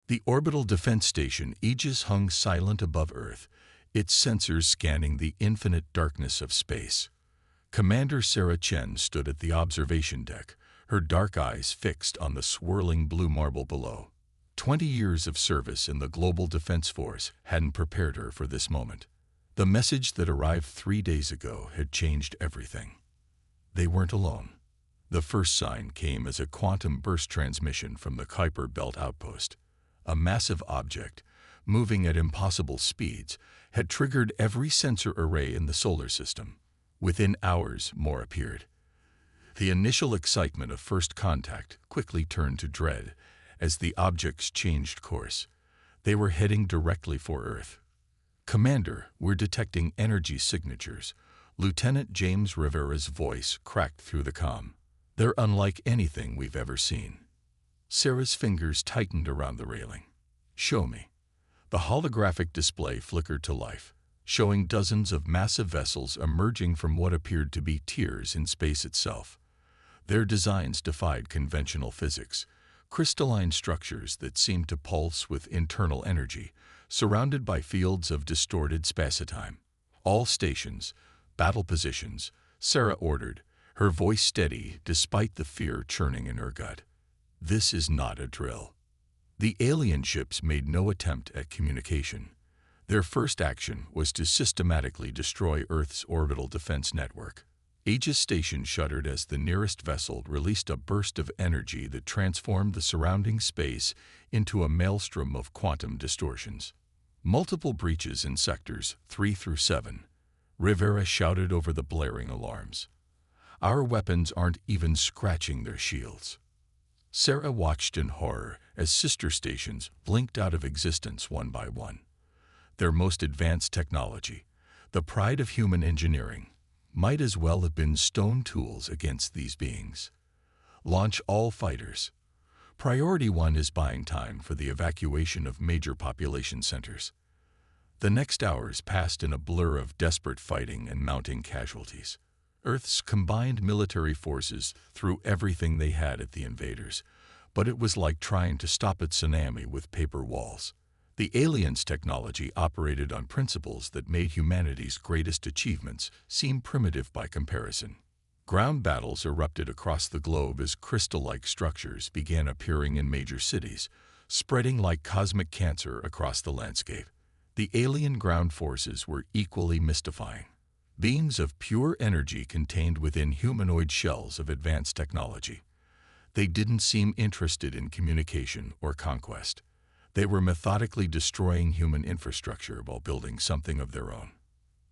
The orbital defense station Aegis hung silent above Earth, its sensors scanning the infinite darkness of space. Commander Sarah Chen stood at the observation deck, her dark eyes fixed on the swirling blue marble below. 20 years of service in the Global Defense Force hadn't prepared her for this moment. The message that arrived 3 days ago had changed everything. They weren't alone. The first sign came as a quantum burst transmission from the Kuiper Belt outpost. A massive object, moving at impossible speeds, had triggered every sensor array in the solar system. Within hours, more appeared. The initial excitement of first contact quickly turned to dread as the objects changed course. They were heading directly for Earth. "Commander, we're detecting energy signatures." Lieutenant James Rivera's voice cracked through the comm. "They're unlike anything we've ever seen." Sarah's fingers tightened around the railing. "Show me." The holographic display flickered to life, showing dozens of massive vessels emerging from what appeared to be tiers in space itself. Their designs defied conventional physics, crystalline structures that seemed to pulse with internal energy, surrounded by fields of distorted spacetime. "All stations, battle positions," Sarah ordered, her voice steady despite the fear churning in her gut. "This is not a drill." The alien ships made no attempt at communication. Their first action was to systematically destroy Earth's orbital defense network. Aegis Station shuddered as the nearest vessel released a burst of energy that transformed the surrounding space into a maelstrom of quantum distortions. "Multiple breaches in sectors 3 through 7. Rivera shouted over the blaring alarms. "Our weapons aren't even scratching their shields." Sarah watched in horror as sister stations blinked out of existence one by one. Their most advanced technology, the pride of human engineering, might as well have been stone tools against these beings. "Launch all fighters. Priority 1 is buying time for the evacuation of major population centers." The next hours passed in a blur of desperate fighting and mounting casualties. Earth's combined military forces threw everything they had at the invaders, but it was like trying to stop a tsunami with paper walls. The aliens' technology operated on principles that made humanity's greatest achievements seem primitive by comparison. Ground battles erupted across the globe as crystal-like structures began appearing in major cities, spreading like cosmic cancer across the landscape. The alien ground forces were equally mystifying. Beings of pure energy contained within humanoid shells of advanced technology. They didn't seem interested in communication or conquest. They were methodically destroying human infrastructure while building something of their own.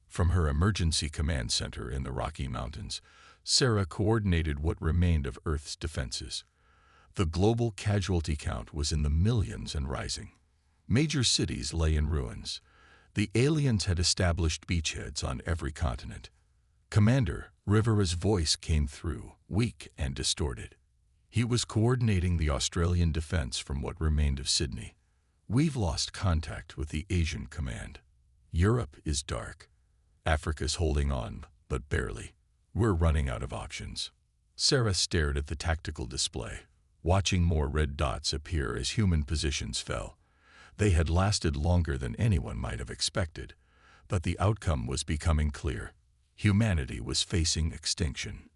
From her emergency command center in the Rocky Mountains, Sarah coordinated what remained of Earth's defenses. The global casualty count was in the millions and rising. Major cities lay in ruins. The aliens had established beachheads on every continent. "Commander," Rivera's voice came through, weak and distorted. He was coordinating the Australian defense from what remained of Sydney. "We've lost contact with the Asian command. Europe is dark. Africa's holding on, but barely. We're running out of options." Sarah stared at the tactical display, watching more red dots appear as human positions fell. They had lasted longer than anyone might have expected, but the outcome was becoming clear. Humanity was facing extinction.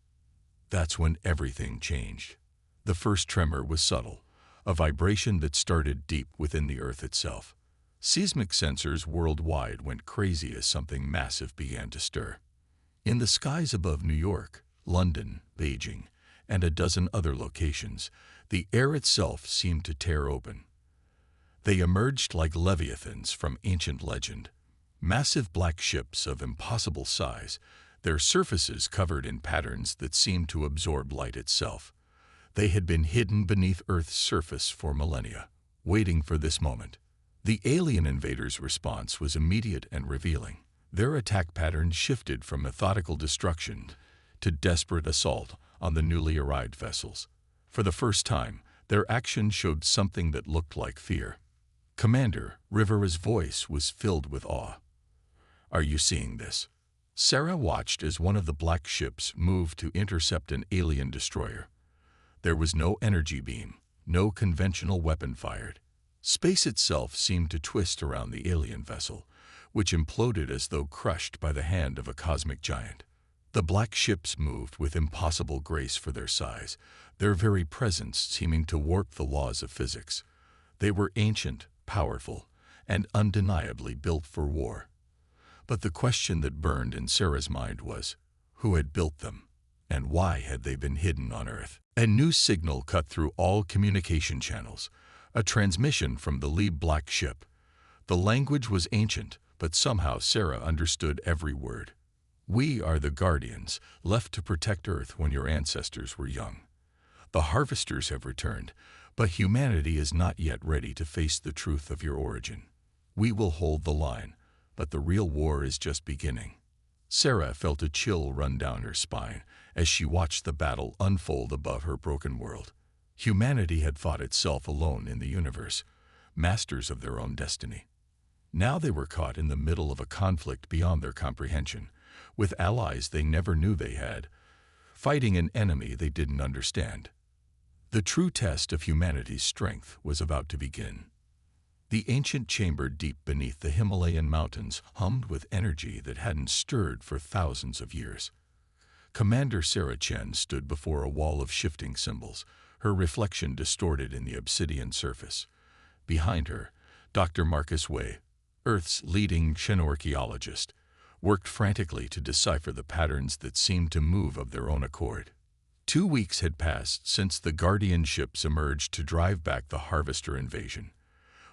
That's when everything changed. The first tremor was subtle, a vibration that started deep within the Earth itself. Seismic sensors worldwide went crazy as something massive began to stir. In the skies above New York, London, Beijing, and a dozen other locations, the air itself seemed to tear open. They emerged like leviathans from ancient legend, massive black ships of impossible size, their surfaces covered in patterns that seemed to absorb light itself. They had been hidden beneath Earth's surface for millennia, waiting for this moment. The alien invaders' response was immediate and revealing. Their attack patterns shifted from methodical destruction to desperate assault on the newly arrived vessels. For the first time, their actions showed something that looked like fear. "Commander," Rivera's voice was filled with awe. "Are you seeing this?" Sarah watched as one of the black ships moved to intercept an alien destroyer. There was no energy beam, no conventional weapon fired. Space itself seemed to twist around the alien vessel, which imploded as though crushed by the hand of a cosmic giant. The black ships moved with impossible grace for their size, their very presence seeming to warp the laws of physics. They were ancient, powerful, and undeniably built for war. But the question that burned in Sarah's mind was, who had built them, and why had they been hidden on Earth? A new signal cut through all communication channels, a transmission from the lead black ship. The language was ancient, but somehow Sarah understood every word. "We are the Guardians, left to protect Earth when your ancestors were young. The harvesters have returned, but humanity is not yet ready to face the truth of your origin. We will hold the line, but the real war is just beginning." Sarah felt a chill run down her spine as she watched the battle unfold above her broken world. Humanity had fought itself alone in the universe, masters of their own destiny. Now they were caught in the middle of a conflict beyond their comprehension, with allies they never knew they had, fighting an enemy they didn't understand. The true test of humanity's strength was about to begin. The ancient chamber deep beneath the Himalayan mountains hummed with energy that hadn't stirred for thousands of years. Commander Sarah Chen stood before a wall of shifting symbols, her reflection distorted in the obsidian surface. Behind her, Dr. Marcus Way, Earth's leading xenoarchaeologist, worked frantically to decipher the patterns that seemed to move of their own accord. 2 weeks had passed since the Guardian ships emerged to drive back the Harvester invasion.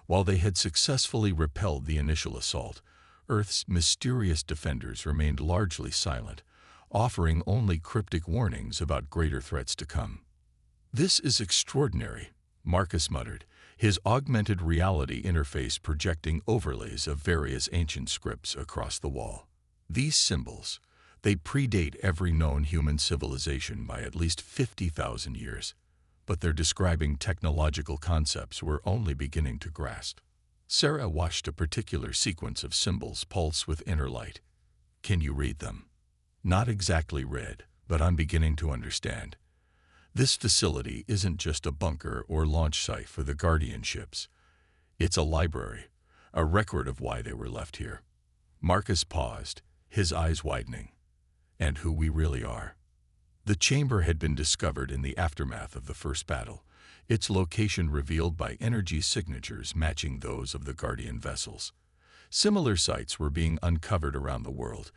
While they had successfully repelled the initial assault, Earth's mysterious defenders remained largely silent, offering only cryptic warnings about greater threats to come. "This is extraordinary," Marcus muttered, his augmented reality interface projecting overlays of various ancient scripts across the wall. "These symbols, they predate every known human civilization by at least 50,000 years, but they're describing technological concepts we're only beginning to grasp." Sarah watched a particular sequence of symbols pulse with inner light. "Can you read them?" "Not exactly red, but I'm beginning to understand. This facility isn't just a bunker or launch site for the Guardian ships. It's a library, a record of why they were left here." Marcus paused, his eyes widening. "And who we really are." The chamber had been discovered in the aftermath of the first battle, its location revealed by energy signatures matching those of the Guardian vessels. Similar sites were being uncovered around the world,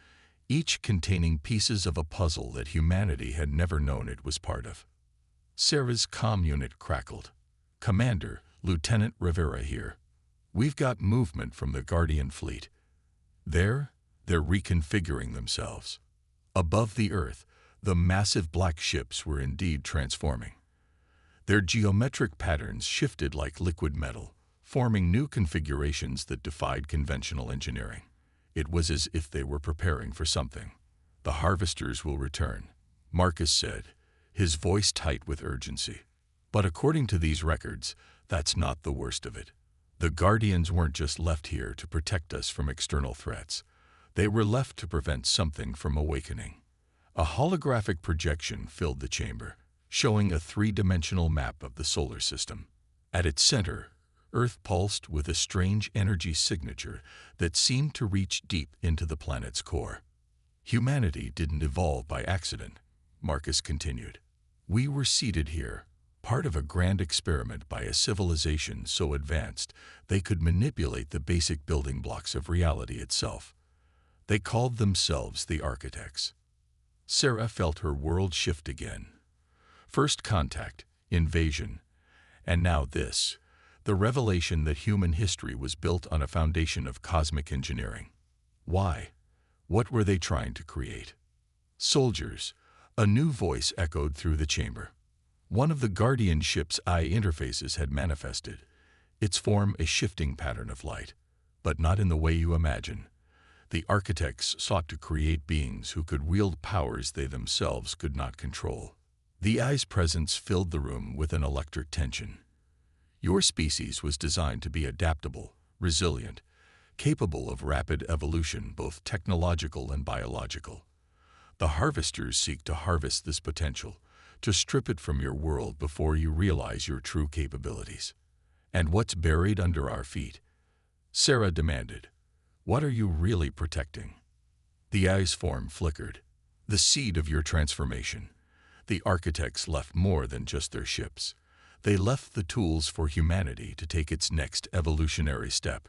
each containing pieces of a puzzle that humanity had never known it was part of. Sarah's comm unit crackled. "Commander, Lieutenant Rivera here. We've got movement from the Guardian fleet. They're reconfiguring themselves." Above the Earth, the massive black ships were indeed transforming. Their geometric patterns shifted like liquid metal, forming new configurations that defied conventional engineering. It was as if they were preparing for something. "The harvesters will return," Marcus said, his voice tight with urgency. "But according to these records, that's not the worst of it. The Guardians weren't just left here to protect us from external threats. They were left to prevent something from awakening." A holographic projection filled the chamber, showing a three-dimensional map of the solar system. At its center, Earth pulsed with a strange energy signature that seemed to reach deep into the planet's core. "Humanity didn't evolve by accident," Marcus continued. "We were seated here, part of a grand experiment by a civilization so advanced they could manipulate the basic building blocks of reality itself. They called themselves the architects." Sarah felt her world shift again. First contact, invasion, and now this, the revelation that human history was built on a foundation of cosmic engineering. Why? What were they trying to create? "Soldiers," a new voice echoed through the chamber. One of the Guardian ship's eye interfaces had manifested, its form a shifting pattern of light, but not in the way you imagine. The architects sought to create beings who could wield powers they themselves could not control. The eye's presence filled the room with an electric tension. "Your species was designed to be adaptable, resilient, capable of rapid evolution, both technological and biological. The harvesters seek to harvest this potential, to strip it from your world before you realize your true capabilities. And what's buried under our feet? Sarah demanded. What are you really protecting? The eye's form flickered. The seed of your transformation. The architects left more than just their ships. They left the tools for humanity to take its next evolutionary step.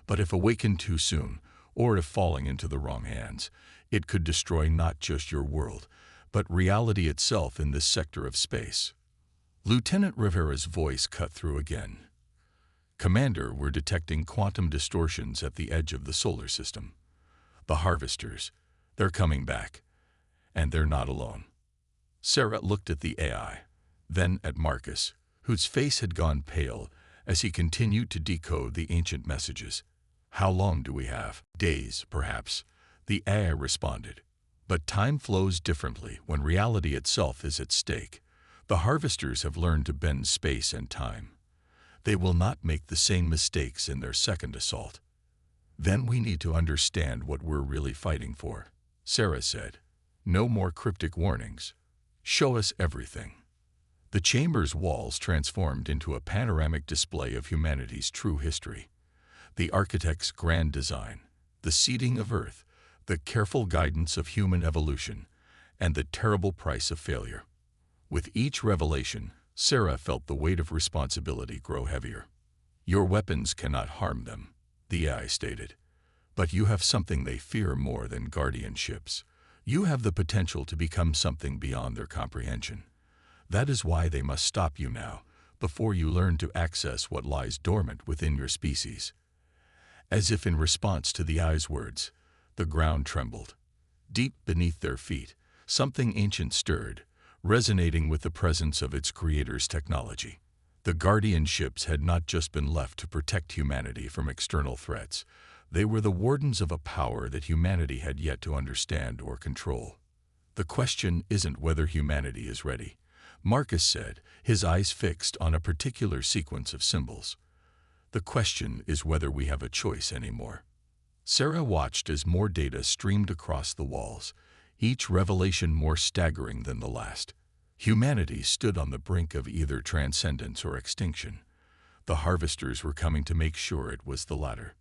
But if awakened too soon, or if falling into the wrong hands, it could destroy not just your world, but reality itself in this sector of space. Lieutenant Rivera's voice cut through again. Commander, we're detecting quantum distortions at the edge of the solar system. The harvesters, they're coming back. And they're not alone. Sarah looked at the AI, then at Marcus, whose face had gone pale as he continued to decode the ancient messages. How long do we have? Days, perhaps, the AI responded. But time flows differently when reality itself is at stake. The harvesters have learned to bend space and time. They will not make the same mistakes in their second assault. Then we need to understand what we're really fighting for, Sarah said. No more cryptic warnings. Show us everything. The chamber's walls transformed into a panoramic display of humanity's true history. The architect's grand design, the seeding of Earth, the careful guidance of human evolution, and the terrible price of failure. With each revelation, Sarah felt the weight of responsibility grow heavier. Your weapons cannot harm them, the AI stated. But you have something they fear more than guardianships. You have the potential to become something beyond their comprehension. That is why they must stop you now, before you learn to access what lies dormant within your species. As if in response to the AI's words, the ground trembled. Deep beneath their feet, something ancient stirred, resonating with the presence of its creator's technology. The guardian ships had not just been left to protect humanity from external threats. They were the wardens of a power that humanity had yet to understand or control. The question isn't whether humanity is ready, Marcus said, his eyes fixed on a particular sequence of symbols. The question is whether we have a choice anymore. Sarah watched as more data streamed across the walls, each revelation more staggering than the last. Humanity stood on the brink of either transcendence or extinction. The harvesters were coming to make sure it was the latter.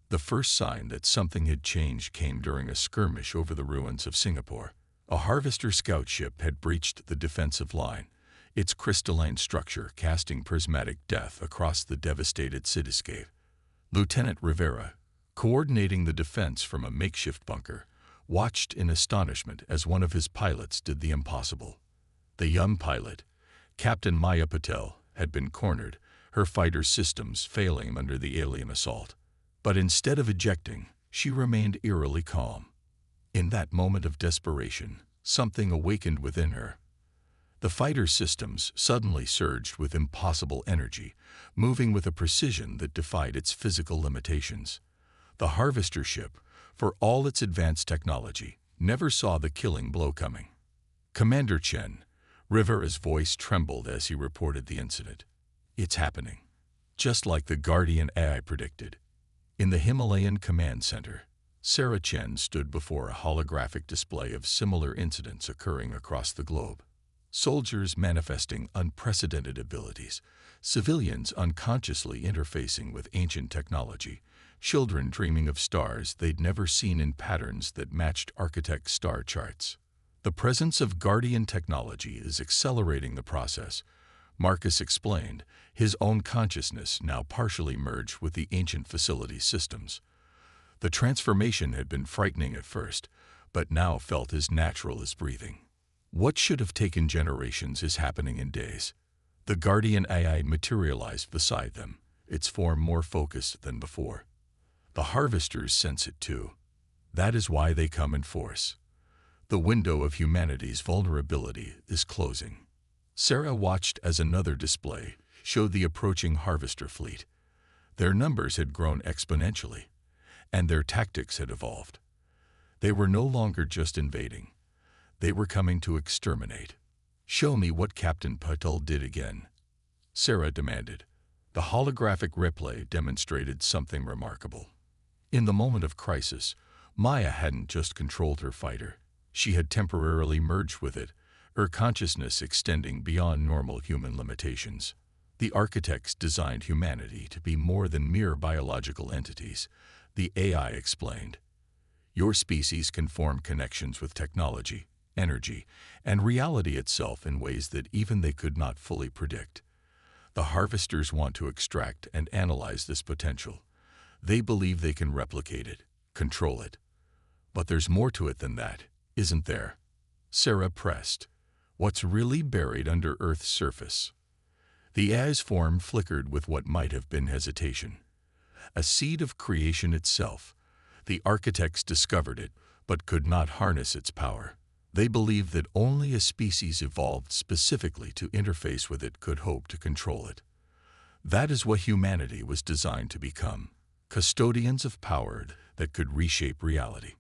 The first sign that something had changed came during a skirmish over the ruins of Singapore. A harvester scout ship had breached the defensive line, its crystalline structure casting prismatic death across the devastated cityscape. Lieutenant Rivera, coordinating the defense from a makeshift bunker, watched in astonishment as one of his pilots did the impossible. The young pilot, Captain Maya Patel, had been cornered, her fighter systems failing under the alien assault. But instead of ejecting, she remained eerily calm. In that moment of desperation, something awakened within her. The fighter systems suddenly surged with impossible energy, moving with a precision that defied its physical limitations. The harvester ship, for all its advanced technology, never saw the killing blow coming. Commander Chen, Rivera's voice trembled as he reported the incident. It's happening. Just like the Guardian AI predicted. In the Himalayan Command Center, Sarah Chen stood before a holographic display of similar incidents occurring across the globe. Soldiers manifesting unprecedented abilities, civilians unconsciously interfacing with ancient technology, children dreaming of stars they'd never seen in patterns that matched architect star charts. The presence of Guardian technology is accelerating the process, Marcus explained, his own consciousness now partially merged with the ancient facility systems. The transformation had been frightening at first, but now felt as natural as breathing. What should have taken generations is happening in days. The Guardian AI materialized beside them, its form more focused than before. The harvesters sense it too. That is why they come in force. The window of humanity's vulnerability is closing. Sarah watched as another display showed the approaching harvester fleet. Their numbers had grown exponentially, and their tactics had evolved. They were no longer just invading. They were coming to exterminate. Show me what Captain Patel did again, Sarah demanded. The holographic replay demonstrated something remarkable. In the moment of crisis, Maya hadn't just controlled her fighter. She had temporarily merged with it, her consciousness extending beyond normal human limitations. The architects designed humanity to be more than mere biological entities, the AI explained. Your species can form connections with technology, energy, and reality itself in ways that even they could not fully predict. The harvesters want to extract and analyze this potential. They believe they can replicate it, control it. But there's more to it than that, isn't there? Sarah pressed. What's really buried under Earth's surface? The AI's form flickered with what might have been hesitation. A seed of creation itself. The architects discovered it, but could not harness its power. They believed that only a species evolved specifically to interface with it could hope to control it. That is what humanity was designed to become, custodians of power that could reshape reality.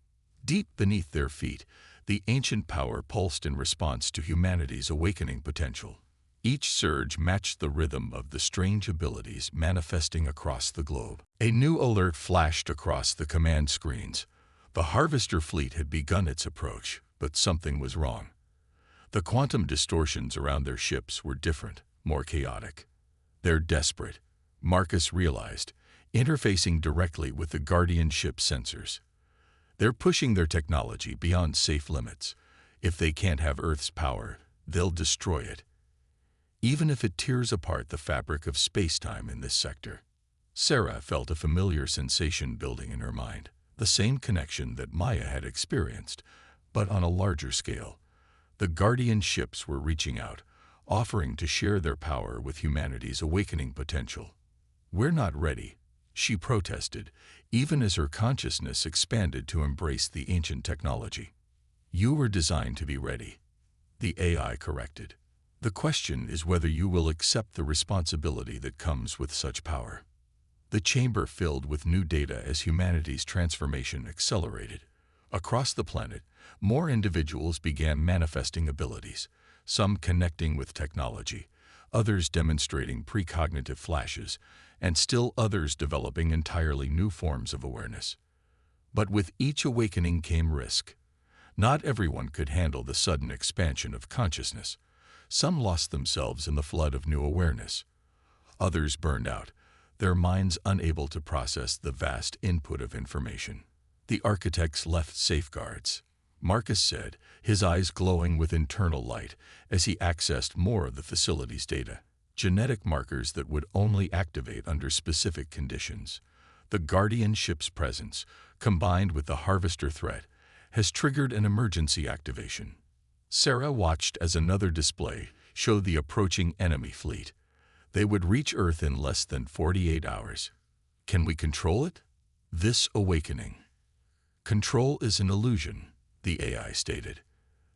Deep beneath their feet, the ancient power pulsed in response to humanity's awakening potential. Each surge matched the rhythm of the strange abilities manifesting across the globe. A new alert flashed across the command screens. The harvester fleet had begun its approach, but something was wrong. The quantum distortions around their ships were different, more chaotic. They're desperate, Marcus realized, interfacing directly with the Guardian ship sensors. They're pushing their technology beyond safe limits. If they can't have Earth's power, they'll destroy it, even if it tears apart the fabric of space-time in this sector. Sarah felt a familiar sensation building in her mind, the same connection that Maya had experienced, but on a larger scale. The Guardian ships were reaching out, offering to share their power with humanity's awakening potential. "We're not ready," she protested, even as her consciousness expanded to embrace the ancient technology. "You were designed to be ready," the AI corrected. "The question is whether you will accept the responsibility that comes with such power." The chamber filled with new data as humanity's transformation accelerated. Across the planet, more individuals began manifesting abilities, some connecting with technology, others demonstrating precognitive flashes, and still others developing entirely new forms of awareness. But with each awakening came risk. Not everyone could handle the sudden expansion of consciousness. Some lost themselves in the flood of new awareness. Others burned out, their minds unable to process the vast input of information. The architects left safeguards, Marcus said, his eyes glowing with internal light as he accessed more of the facility's data. Genetic markers that would only activate under specific conditions. The Guardian ship's presence, combined with the harvester threat, has triggered an emergency activation. Sarah watched as another display showed the approaching enemy fleet. They would reach Earth in less than 48 hours. Can we control it? This awakening. Control is an illusion, the AI stated.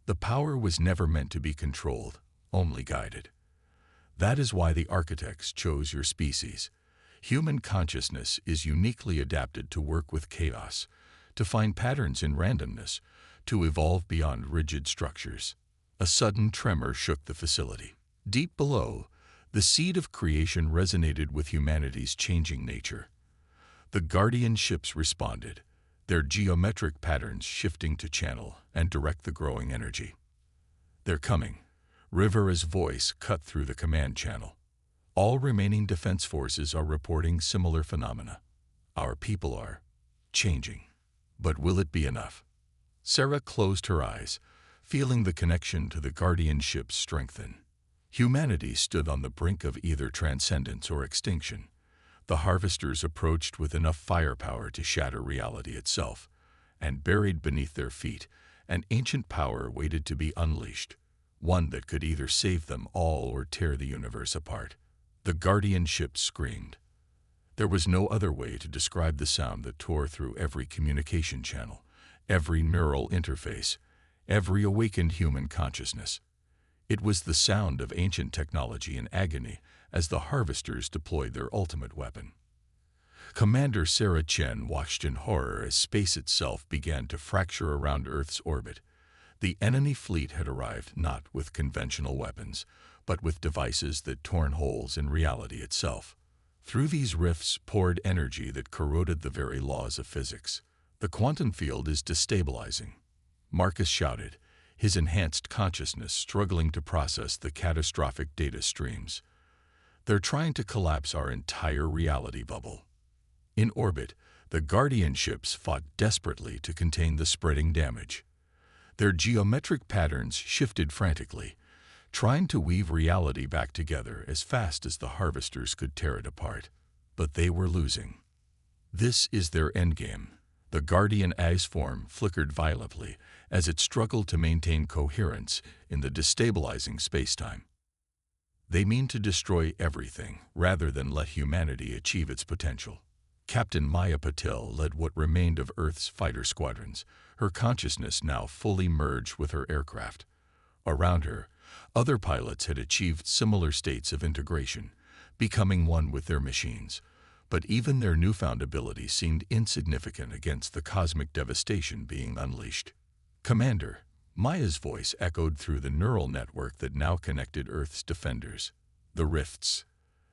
The power was never meant to be controlled, only guided. That is why the architects chose your species. Human consciousness is uniquely adapted to work with chaos, to find patterns in randomness, to evolve beyond rigid structures. A sudden tremor shook the facility. Deep below, the seed of creation resonated with humanity's changing nature. The Guardian ships responded, their geometric patterns shifting to channel and direct the growing energy. "They're coming." Rivera's voice cut through the command channel. "All remaining defense forces are reporting similar phenomena. Our people are changing. But will it be enough?" Sarah closed her eyes, feeling the connection to the Guardian ships strengthen. Humanity stood on the brink of either transcendence or extinction. The harvesters approached with enough firepower to shatter reality itself, and buried beneath their feet, an ancient power waited to be unleashed, one that could either save them all or tear the universe apart. The Guardian ship screamed. There was no other way to describe the sound that tore through every communication channel, every neural interface, every awakened human consciousness. It was the sound of ancient technology in agony as the harvesters deployed their ultimate weapon. Commander Sarah Chen watched in horror as space itself began to fracture around Earth's orbit. The enemy fleet had arrived not with conventional weapons, but with devices that torn holes in reality itself. Through these rifts poured energy that corroded the very laws of physics. "The quantum field is destabilizing," Marcus shouted, his enhanced consciousness struggling to process the catastrophic data streams. They're trying to collapse our entire reality bubble. In orbit, the Guardian ships fought desperately to contain the spreading damage. Their geometric patterns shifted frantically, trying to weave reality back together as fast as the harvesters could tear it apart. But they were losing. This is their endgame. The Guardian Ice form flickered violently as it struggled to maintain coherence in the destabilizing spacetime. They mean to destroy everything rather than let humanity achieve its potential. Captain Maya Patel led what remained of Earth's fighter squadrons, her consciousness now fully merged with her aircraft. Around her, other pilots had achieved similar states of integration, becoming one with their machines. But even their newfound abilities seemed insignificant against the cosmic devastation being unleashed. "Commander," Maya's voice echoed through the neural network that now connected Earth's defenders. "The rifts.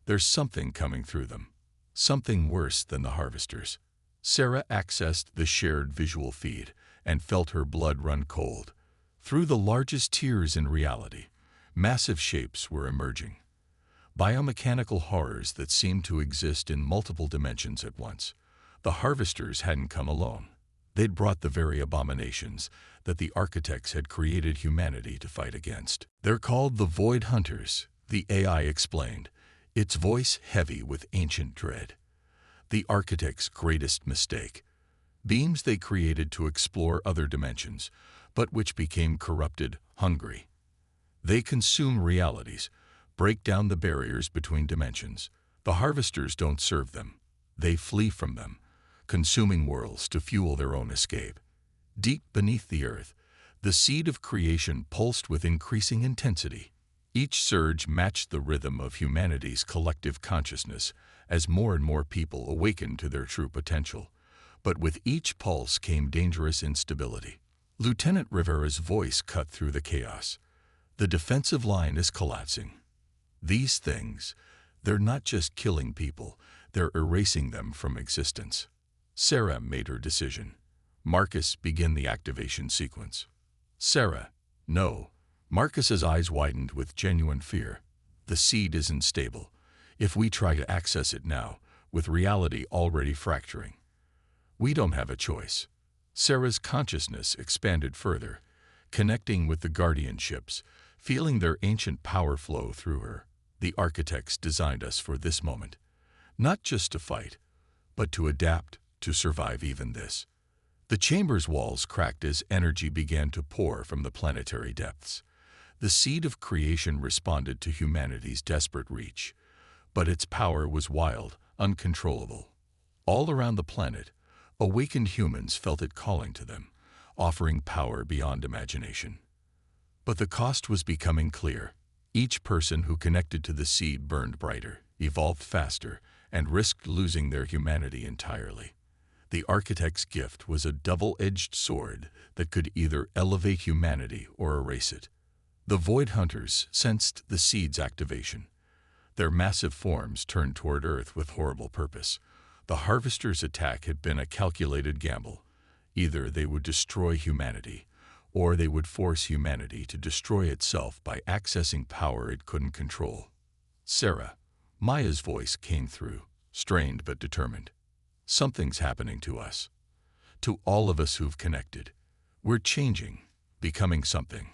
There's something coming through them. Something worse than the harvesters." Sarah accessed the shared visual feed and felt her blood run cold. Through the largest tears in reality, massive shapes were emerging. Biomechanical horrors that seemed to exist in multiple dimensions at once. The harvesters hadn't come alone. They'd brought the very abominations that the architects had created humanity to fight against. "They're called the Void Hunters," the AI explained, its voice heavy with ancient dread. "The architects' greatest mistake. Beings they created to explore other dimensions, but which became corrupted, hungry. They consume realities, break down the barriers between dimensions. The harvesters don't serve them. They flee from them, consuming worlds to fuel their own escape." Deep beneath the earth, the seed of creation pulsed with increasing intensity. Each surge matched the rhythm of humanity's collective consciousness as more and more people awakened to their true potential. But with each pulse came dangerous instability. Lieutenant Rivera's voice cut through the chaos. "The defensive line is collapsing. These things, they're not just killing people, they're erasing them from existence." Sarah made her decision. "Marcus, begin the activation sequence." "Sarah, no." Marcus's eyes widened with genuine fear. "The seed isn't stable. If we try to access it now, with reality already fracturing, we don't have a choice." Sarah's consciousness expanded further, connecting with the Guardian ships, feeling their ancient power flow through her. "The architects designed us for this moment. Not just to fight, but to adapt, to survive even this." The chamber's walls cracked as energy began to pour from the planetary depths. The seed of creation responded to humanity's desperate reach, but its power was wild, uncontrollable. All around the planet, awakened humans felt it calling to them, offering power beyond imagination. But the cost was becoming clear. Each person who connected to the seed burned brighter, evolved faster, and risked losing their humanity entirely. The architect's gift was a double-edged sword that could either elevate humanity or erase it. The Void Hunters sensed the seed's activation. Their massive forms turned toward Earth with horrible purpose. The harvesters' attack had been a calculated gamble. Either they would destroy humanity, or they would force humanity to destroy itself by accessing power it couldn't control. "Sarah," Maya's voice came through, strained but determined. "Something's happening to us. To all of us who've connected. We're changing, becoming something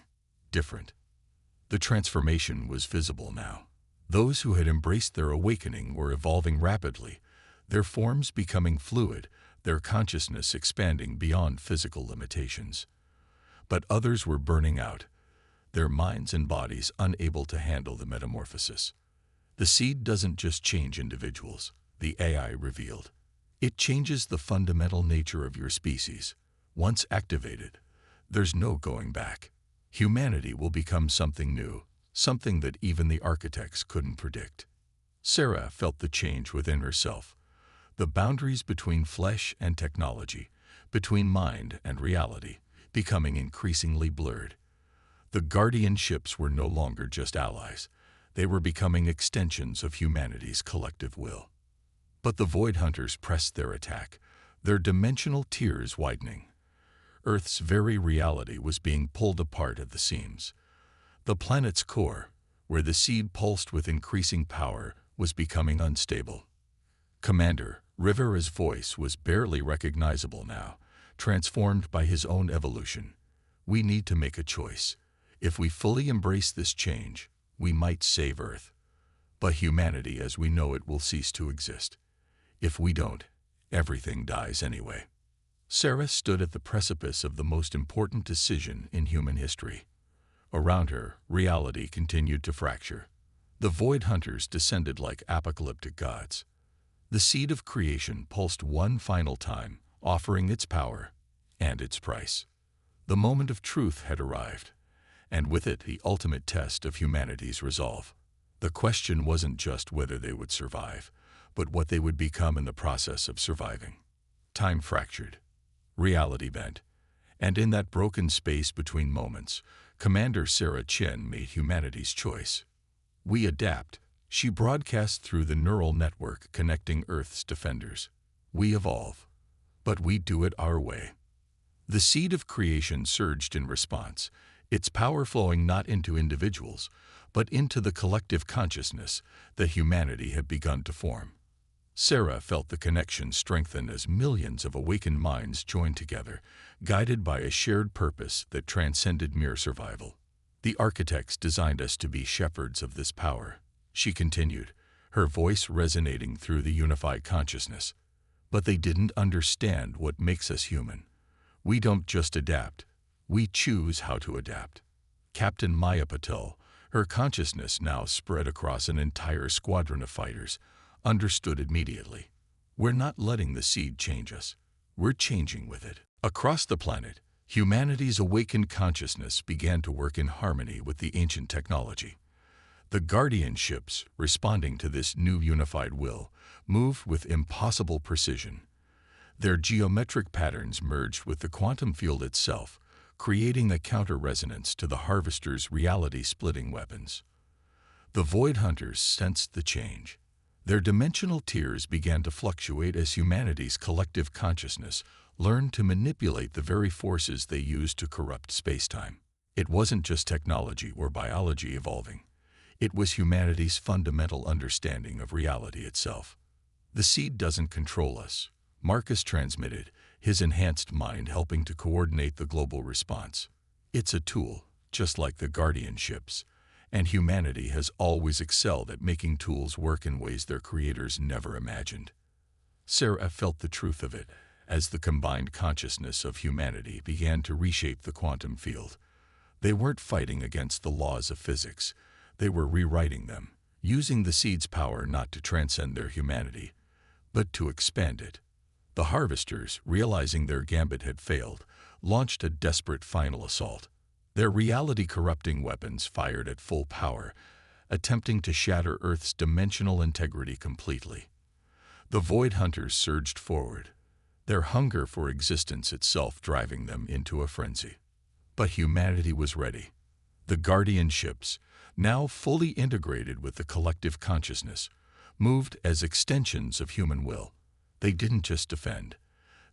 different." The transformation was visible now. Those who had embraced their awakening were evolving rapidly, their forms becoming fluid, their consciousness expanding beyond physical limitations. But others were burning out, their minds and bodies unable to handle the metamorphosis. "The seed doesn't just change individuals," the AI revealed. "It changes the fundamental nature of your species. Once activated, there's no going back. Humanity will become something new, something that even the architects couldn't predict." Sarah felt the change within herself. The boundaries between flesh and technology, between mind and reality, becoming increasingly blurred. The Guardian ships were no longer just allies. They were becoming extensions of humanity's collective will. But the Void Hunters pressed their attack, their dimensional tiers widening. Earth's very reality was being pulled apart at the seams. The planet's core, where the seed pulsed with increasing power, was becoming unstable. Commander Rivera's voice was barely recognizable now, transformed by his own evolution. We need to make a choice. If we fully embrace this change, we might save Earth. But humanity as we know it will cease to exist. If we don't, everything dies anyway. Sarah stood at the precipice of the most important decision in human history. Around her, reality continued to fracture. The Void Hunters descended like apocalyptic gods. The seed of creation pulsed one final time, offering its power and its price. The moment of truth had arrived, and with it the ultimate test of humanity's resolve. The question wasn't just whether they would survive, but what they would become in the process of surviving. Time fractured. Reality bent. And in that broken space between moments, Commander Sarah Chen made humanity's choice. We adapt, she broadcast through the neural network connecting Earth's defenders. We evolve, but we do it our way. The seed of creation surged in response, its power flowing not into individuals, but into the collective consciousness that humanity had begun to form. Sarah felt the connection strengthen as millions of awakened minds joined together, guided by a shared purpose that transcended mere survival. The architects designed us to be shepherds of this power, she continued, her voice resonating through the unified consciousness. But they didn't understand what makes us human. We don't just adapt, we choose how to adapt. Captain Maya Patel, her consciousness now spread across an entire squadron of fighters, understood immediately. We're not letting the seed change us. We're changing with it. Across the planet, humanity's awakened consciousness began to work in harmony with the ancient technology. The Guardian ships, responding to this new unified will, moved with impossible precision. Their geometric patterns merged with the quantum field itself, creating a counter-resonance to the Harvester's reality-splitting weapons. The Void Hunters sensed the change. Their dimensional tiers began to fluctuate as humanity's collective consciousness learned to manipulate the very forces they used to corrupt space-time. It wasn't just technology or biology evolving. It was humanity's fundamental understanding of reality itself. The seed doesn't control us, Marcus transmitted, his enhanced mind helping to coordinate the global response. It's a tool, just like the Guardian ships, and humanity has always excelled at making tools work in ways their creators never imagined. Sarah felt the truth of it as the combined consciousness of humanity began to reshape the quantum field. They weren't fighting against the laws of physics. They were rewriting them, using the seed's power not to transcend their humanity, but to expand it. The Harvesters, realizing their gambit had failed, launched a desperate final assault. Their reality-corrupting weapons fired at full power, attempting to shatter Earth's dimensional integrity completely. The Void Hunters surged forward, their hunger for existence itself driving them into a frenzy. But humanity was ready. The Guardian ships, now fully integrated with the collective consciousness, moved as extensions of human will. They didn't just defend.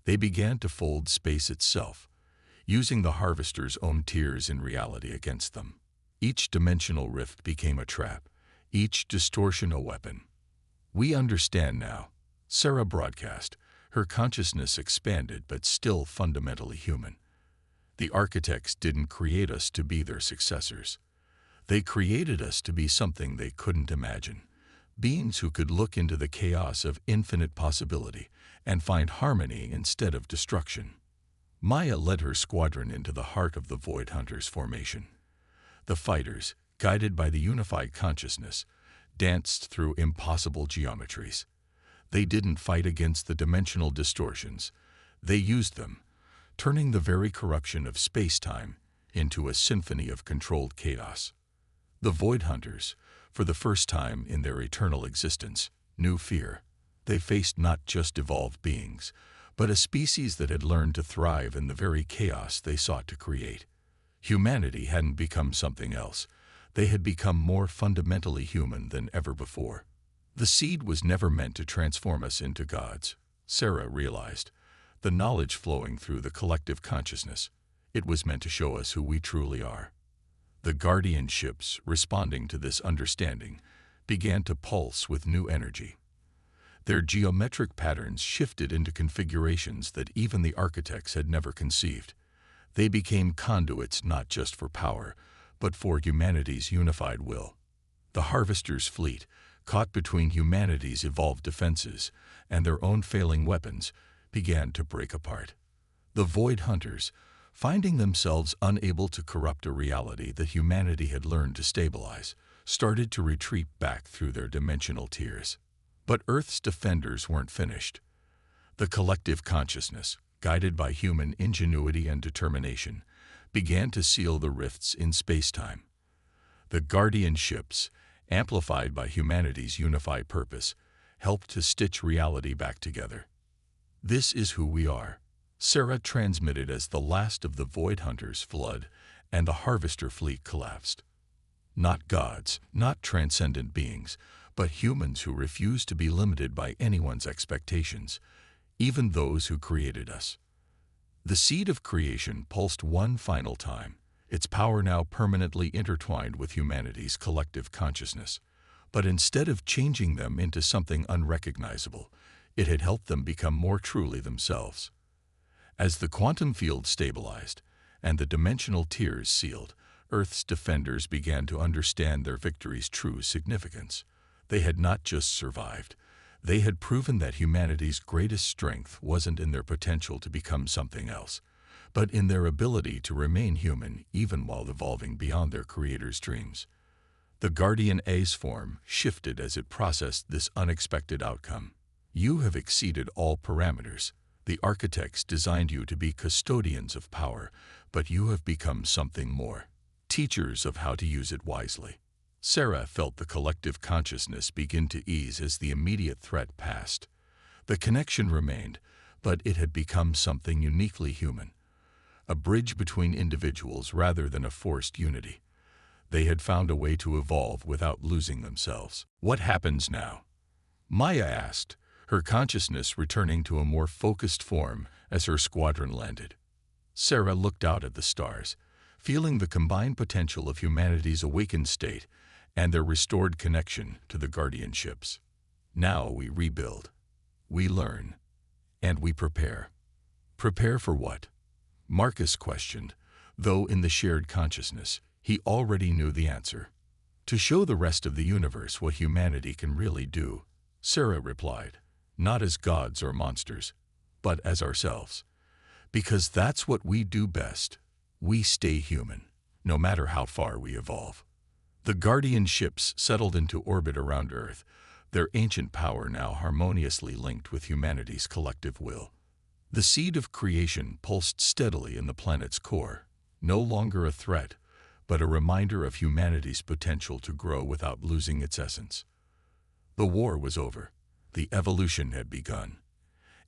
They began to fold space itself, using the Harvester's own tiers in reality against them. Each dimensional rift became a trap, each distortion a weapon. We understand now, Sarah broadcast, her consciousness expanded but still fundamentally human. The architects didn't create us to be their successors. They created us to be something they couldn't imagine, beings who could look into the chaos of infinite possibility and find harmony instead of destruction. Maya led her squadron into the heart of the Void Hunters formation. The fighters, guided by the unified consciousness, danced through impossible geometries. They didn't fight against the dimensional distortions. They used them, turning the very corruption of space-time into a symphony of controlled chaos. The Void Hunters, for the first time in their eternal existence, knew fear. They faced not just evolved beings, but a species that had learned to thrive in the very chaos they sought to create. Humanity hadn't become something else. They had become more fundamentally human than ever before. The seed was never meant to transform us into gods, Sarah realized, the knowledge flowing through the collective consciousness. It was meant to show us who we truly are. The Guardian ships, responding to this understanding, began to pulse with new energy. Their geometric patterns shifted into configurations that even the architects had never conceived. They became conduits not just for power, but for humanity's unified will. The Harvester's fleet, caught between humanity's evolved defenses and their own failing weapons, began to break apart. The Void Hunters, finding themselves unable to corrupt a reality that humanity had learned to stabilize, started to retreat back through their dimensional tiers. But Earth's defenders weren't finished. The collective consciousness, guided by human ingenuity and determination, began to seal the rifts in space-time. The Guardian ships, amplified by humanity's unified purpose, helped to stitch reality back together. "This is who we are," Sarah transmitted as the last of the Void Hunters flood and the Harvester fleet collapsed. Not gods, not transcendent beings, but humans who refuse to be limited by anyone's expectations, even those who created us. The seed of creation pulsed one final time, its power now permanently intertwined with humanity's collective consciousness. But instead of changing them into something unrecognizable, it had helped them become more truly themselves. As the quantum field stabilized and the dimensional tiers sealed, Earth's defenders began to understand their victory's true significance. They had not just survived. They had proven that humanity's greatest strength wasn't in their potential to become something else, but in their ability to remain human even while evolving beyond their creator's dreams. The Guardian A's form shifted as it processed this unexpected outcome. "You have exceeded all parameters. The architects designed you to be custodians of power, but you have become something more, teachers of how to use it wisely." Sarah felt the collective consciousness begin to ease as the immediate threat passed. The connection remained, but it had become something uniquely human, a bridge between individuals rather than a forced unity. They had found a way to evolve without losing themselves. "What happens now?" Maya asked, her consciousness returning to a more focused form as her squadron landed. Sarah looked out at the stars, feeling the combined potential of humanity's awakened state and their restored connection to the Guardian ships. "Now we rebuild. We learn. And we prepare." "Prepare for what?" Marcus questioned, though in the shared consciousness, he already knew the answer. "To show the rest of the universe what humanity can really do," Sarah replied, "not as gods or monsters, but as ourselves. Because that's what we do best. We stay human, no matter how far we evolve." The Guardian ships settled into orbit around Earth, their ancient power now harmoniously linked with humanity's collective will. The seed of creation pulsed steadily in the planet's core, no longer a threat, but a reminder of humanity's potential to grow without losing its essence. The war was over, the evolution had begun,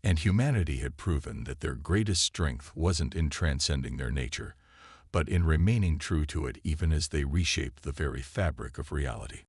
and humanity had proven that their greatest strength wasn't in transcending their nature, but in remaining true to it even as they reshaped the very fabric of reality.